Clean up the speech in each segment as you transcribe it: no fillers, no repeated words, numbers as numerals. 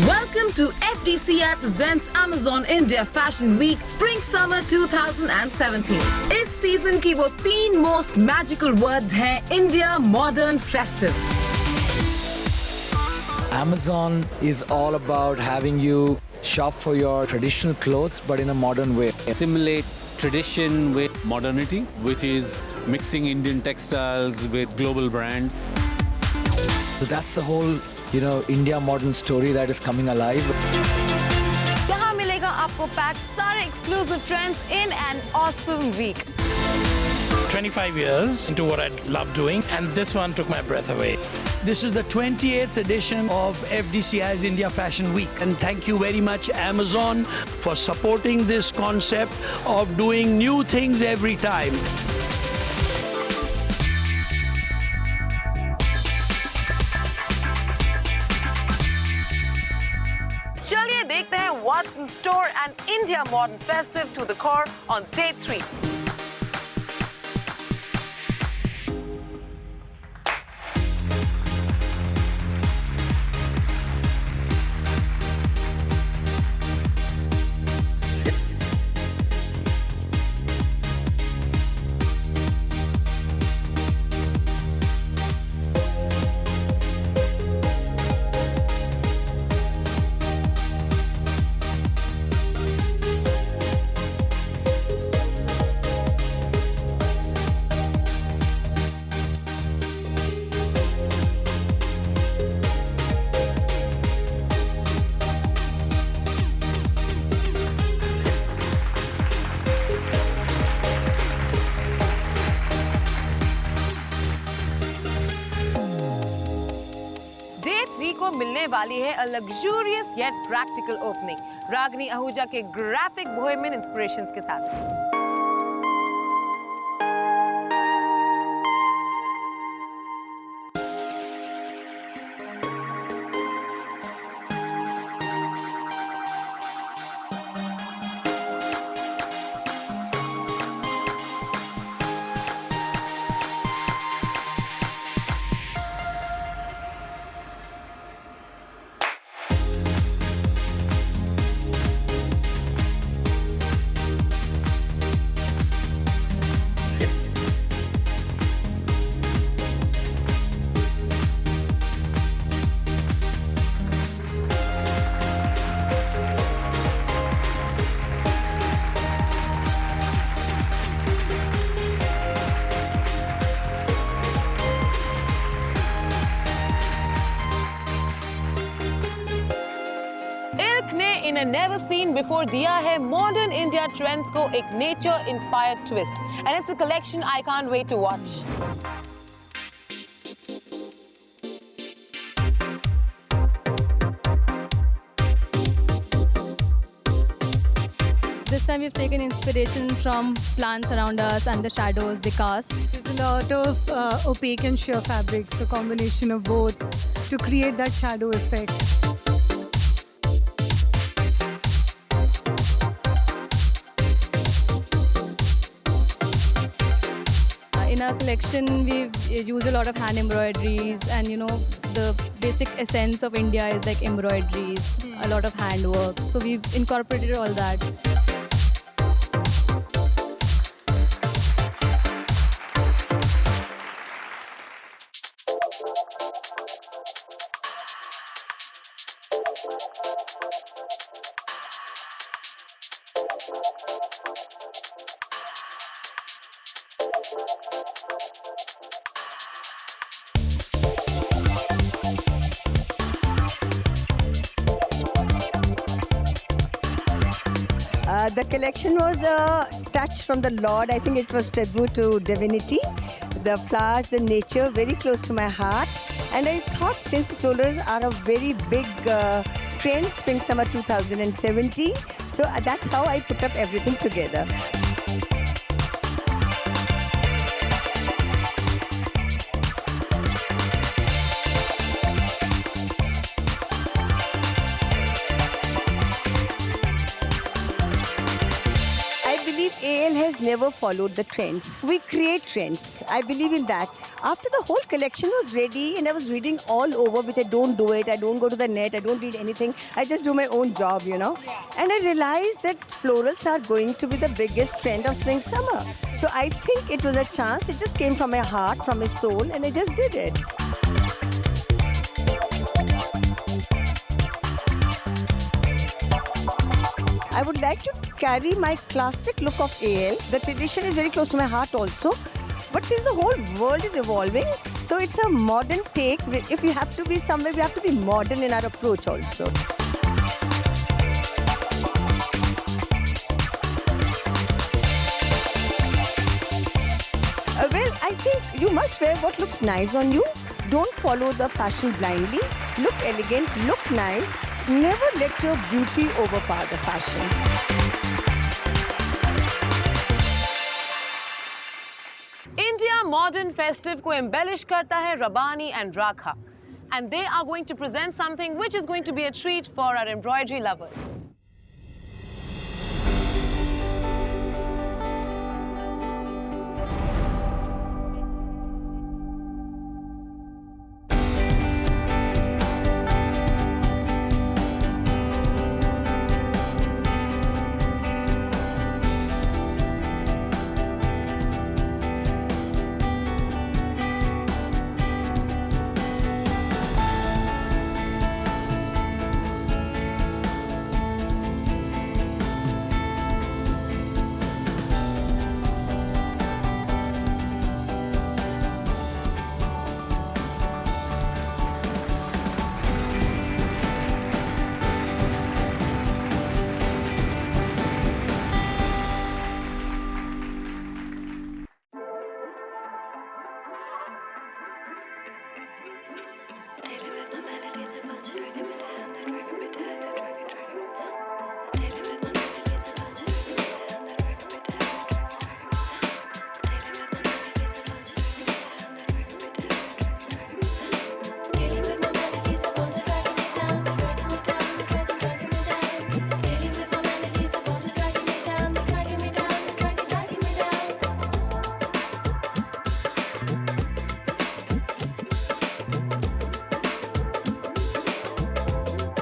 Welcome to FDCI presents Amazon India Fashion Week Spring Summer 2017. इस season की वो 3 most magical words हैं India, modern, festive. Amazon is all about having you shop for your traditional clothes but in a modern way. Assimilate tradition with modernity, which is mixing Indian textiles with global brands. So that's the whole, India modern story that is coming alive. यहाँ मिलेगा आपको pack सारे exclusive trends in an awesome week. 25 years into what I love doing, and this one took my breath away. This is the 28th edition of FDCI's India Fashion Week. And thank you very much, Amazon, for supporting this concept of doing new things every time. चलिए देखते हैं what's in store and India modern festive to the core on day 3. Day 3 को मिलने वाली है a luxurious yet practical opening. रागनी आहूजा के graphic bohemian inspirations के साथ. ने in a never seen before दिया है modern India trends को एक nature inspired twist, and it's a collection I can't wait to watch. This time we've taken inspiration from plants around us and the shadows they cast. There's a lot of opaque and sheer fabrics, a combination of both to create that shadow effect. In our collection, we've used a lot of hand embroideries, and the basic essence of India is like embroideries, a lot of handwork. So we've incorporated all that. The collection was a touch from the Lord. I think it was tribute to divinity. The flowers, the nature, very close to my heart. And I thought since rollers are a very big trend, Spring Summer 2017, so that's how I put up everything together. AL has never followed the trends. We create trends. I believe in that. After the whole collection was ready and I was reading all over, which I don't do it, I don't go to the net, I don't read anything, I just do my own job, you know. And I realized that florals are going to be the biggest trend of spring summer. So I think it was a chance. It just came from my heart, from my soul, and I just did it. I would like to carry my classic look of AL. The tradition is very close to my heart also. But since the whole world is evolving, so it's a modern take. If we have to be somewhere, we have to be modern in our approach also. Well, I think you must wear what looks nice on you. Don't follow the fashion blindly. Look elegant, look nice. Never let your beauty overpower the fashion. India Modern Festive को embellish करता है Rabani and Rakha. And they are going to present something which is going to be a treat for our embroidery lovers.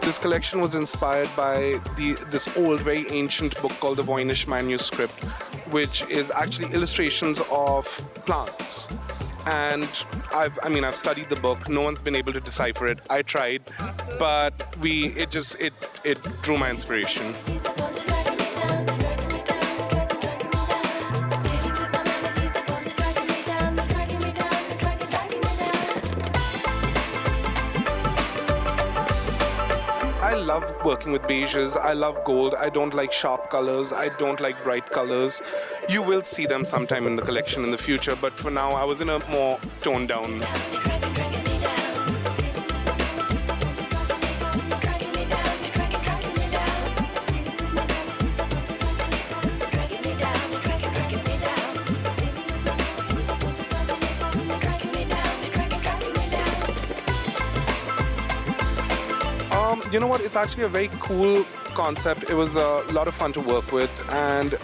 This collection was inspired by this old, very ancient book called the Voynich manuscript, which is actually illustrations of plants. And I've studied the book. No one's been able to decipher it. I tried, but it drew my inspiration. I love working with beiges. I love gold. I don't like sharp colors. I don't like bright colors. You will see them sometime in the collection in the future, but for now I was in a more toned down. You know what? It's actually a very cool concept. It was a lot of fun to work with, and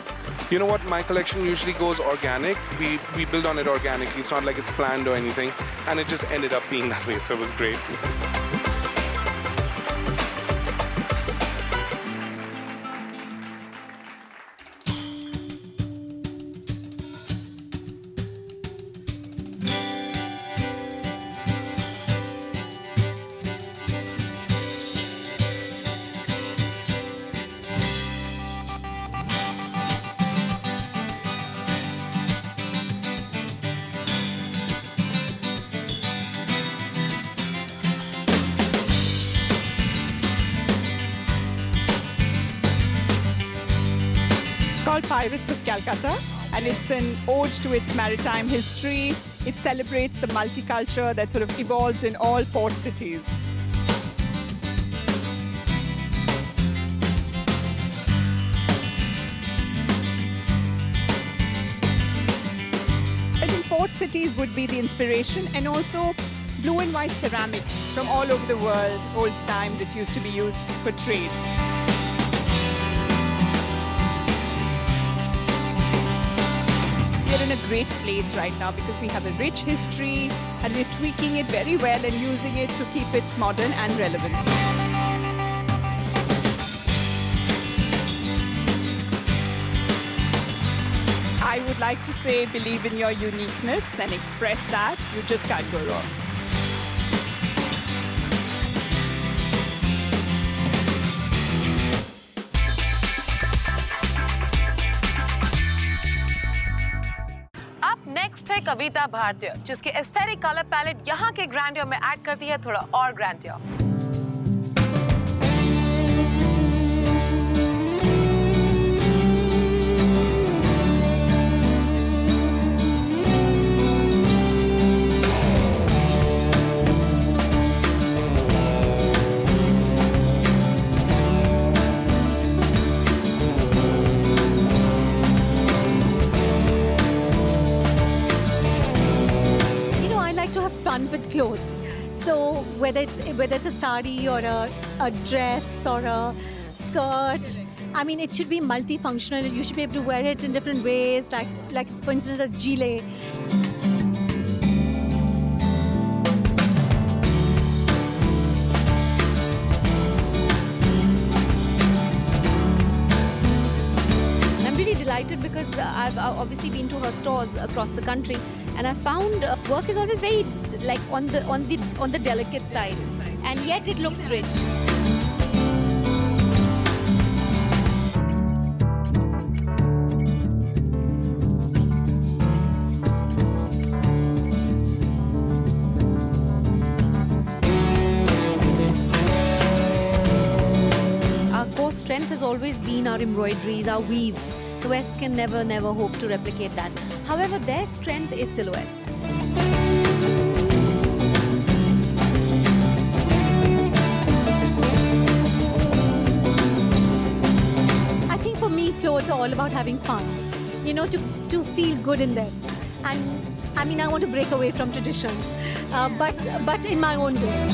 you know what? My collection usually goes organic. We build on it organically. It's not like it's planned or anything, and it just ended up being that way. So it was great. Called Pirates of Calcutta, and it's an ode to its maritime history. It celebrates the multicultural that sort of evolves in all port cities. I think port cities would be the inspiration, and also blue and white ceramic from all over the world, old time, that used to be used for trade. in a great place right now because we have a rich history and we're tweaking it very well and using it to keep it modern and relevant. I would like to say believe in your uniqueness and express that. You just can't go wrong. अब next है कविता भारतीय, जिसके aesthetic colour palette यहाँ के grandeur में add करती है थोड़ा और grandeur. Fun with clothes. So whether it's a sari or a dress or a skirt, I mean it should be multifunctional. You should be able to wear it in different ways, like for instance a gilet. Delighted because I've obviously been to her stores across the country, and I found work is always very like on the delicate side, and yet it looks rich. Our core strength has always been our embroideries, our weaves. The West can never hope to replicate that. However, their strength is silhouettes. I think for me, clothes are all about having fun. You know, to feel good in them. And I mean, I want to break away from tradition, but in my own way.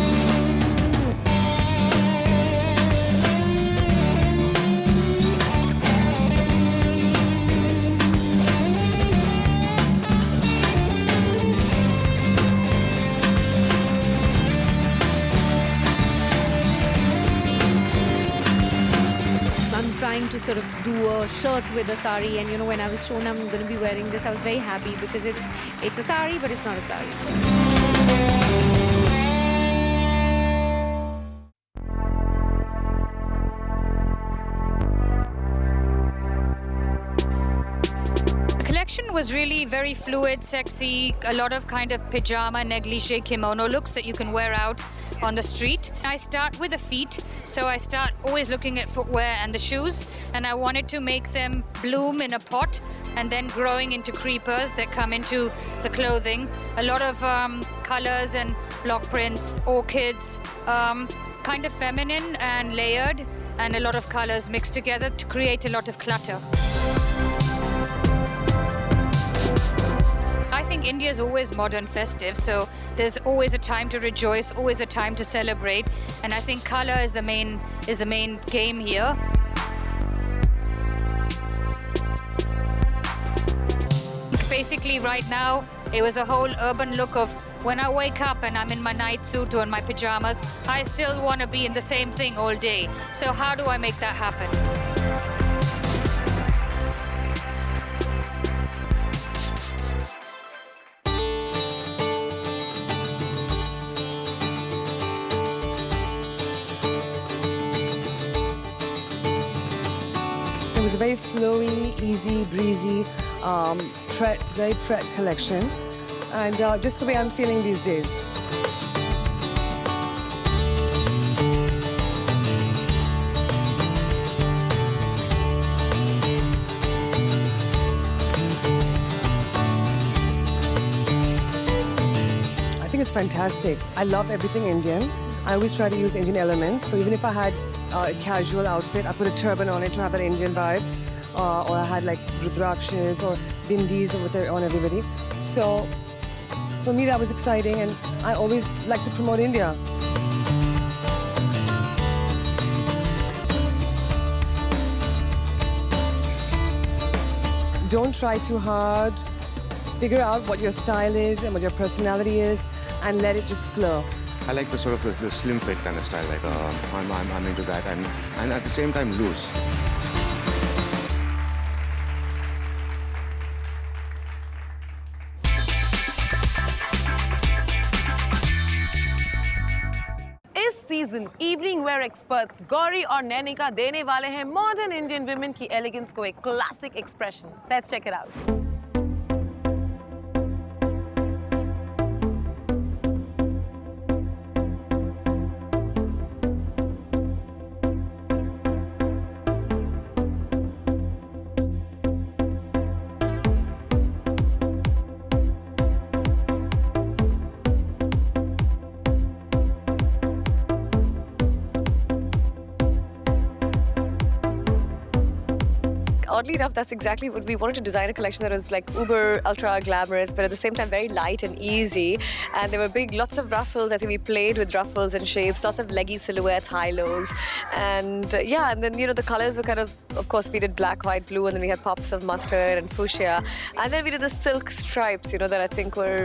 Trying to sort of do a shirt with a sari, and you know, when I was shown I'm going to be wearing this, I was very happy because it's a sari, but it's not a sari. Collection was really very fluid, sexy, a lot of kind of pajama, negligee, kimono looks that you can wear out on the street. I start with the feet, so I start always looking at footwear and the shoes, and I wanted to make them bloom in a pot and then growing into creepers that come into the clothing. A lot of colors and block prints, orchids, kind of feminine and layered, and a lot of colors mixed together to create a lot of clutter. I think India is always modern festive, so there's always a time to rejoice, always a time to celebrate, and I think color is the main game here. Basically right now it was a whole urban look of when I wake up and I'm in my night suit or in my pajamas, I still want to be in the same thing all day. So how do I make that happen? It was a very flowy, easy, breezy, very Pret collection, and just the way I'm feeling these days. I think it's fantastic. I love everything Indian. I always try to use Indian elements, so even if I had a casual outfit, I put a turban on it to have that Indian vibe, or I had like rudrakshas or bindis on everybody. So for me that was exciting, and I always like to promote India. Don't try too hard. figure out what your style is and what your personality is and let it just flow. I like the sort of the slim fit kind of style. Like I'm into that, and at the same time loose. इस season evening wear experts Gauri और नैनिका देने वाले हैं modern Indian women की elegance को एक classic expression. Let's check it out. Oddly enough, that's exactly what we wanted to design, a collection that was like uber ultra glamorous, but at the same time very light and easy. And there were lots of ruffles. I think we played with ruffles and shapes, lots of leggy silhouettes, high-lows. And yeah, and then, the colors were kind of course, we did black, white, blue, and then we had pops of mustard and fuchsia. And then we did the silk stripes, that I think were,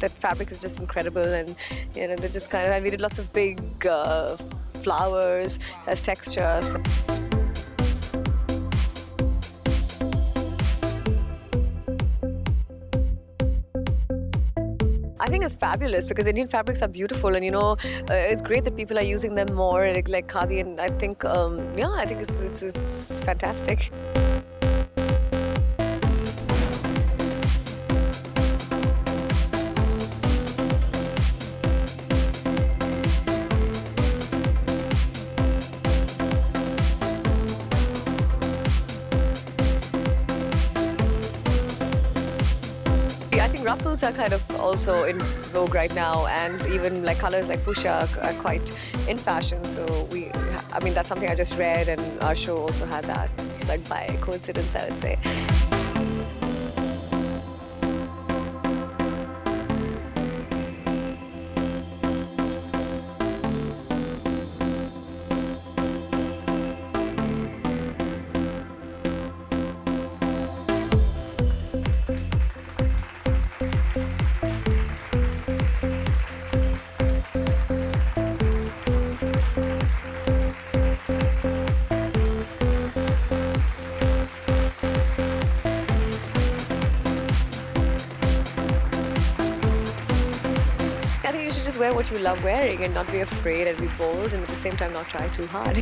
that fabric is just incredible. And, they're just and we did lots of big flowers as textures. I think it's fabulous because Indian fabrics are beautiful, and it's great that people are using them more, like khadi, and I think I think it's fantastic. Ruffles are kind of also in vogue right now, and even colors like fuchsia are quite in fashion. So that's something I just read, and our show also had that, by coincidence, I would say. Wear what you love wearing and not be afraid and be bold, and at the same time not try too hard.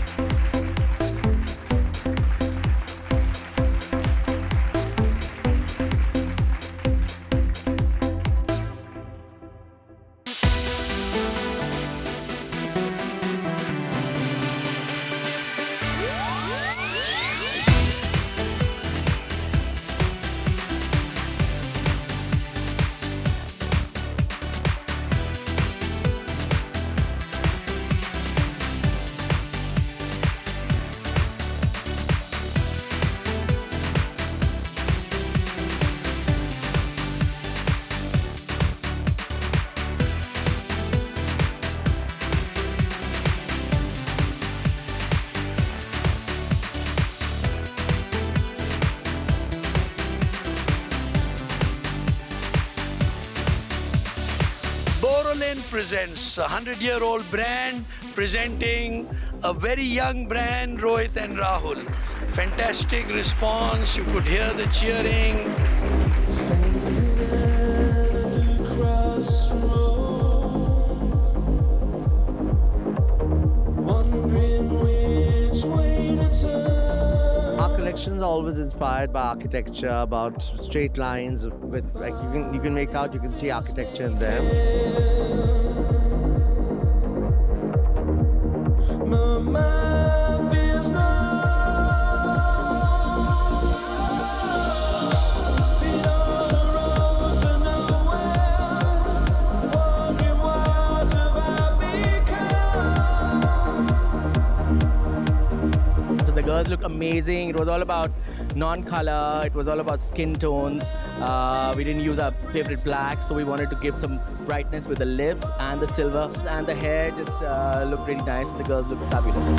Presents a 100-year-old brand presenting a very young brand, Rohit and Rahul. Fantastic response. You could hear the cheering. Our collections are always inspired by architecture, about straight lines with you can make out, you can see architecture in them. The girls looked amazing. It was all about non-color. It was all about skin tones. We didn't use our favorite black, so we wanted to give some brightness with the lips and the silver. And the hair just looked really nice. The girls looked fabulous.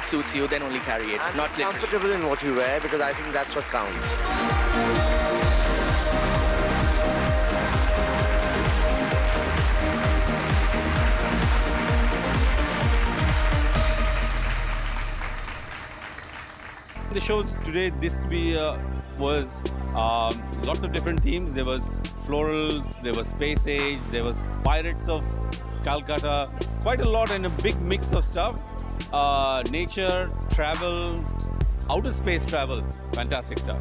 it suits you, then only carry it. And not be literally. comfortable in what you wear, because I think that's what counts. The show today, was lots of different themes. There was florals, there was space age, there was pirates of Calcutta, quite a lot and a big mix of stuff. Nature, travel, outer space travel, fantastic stuff.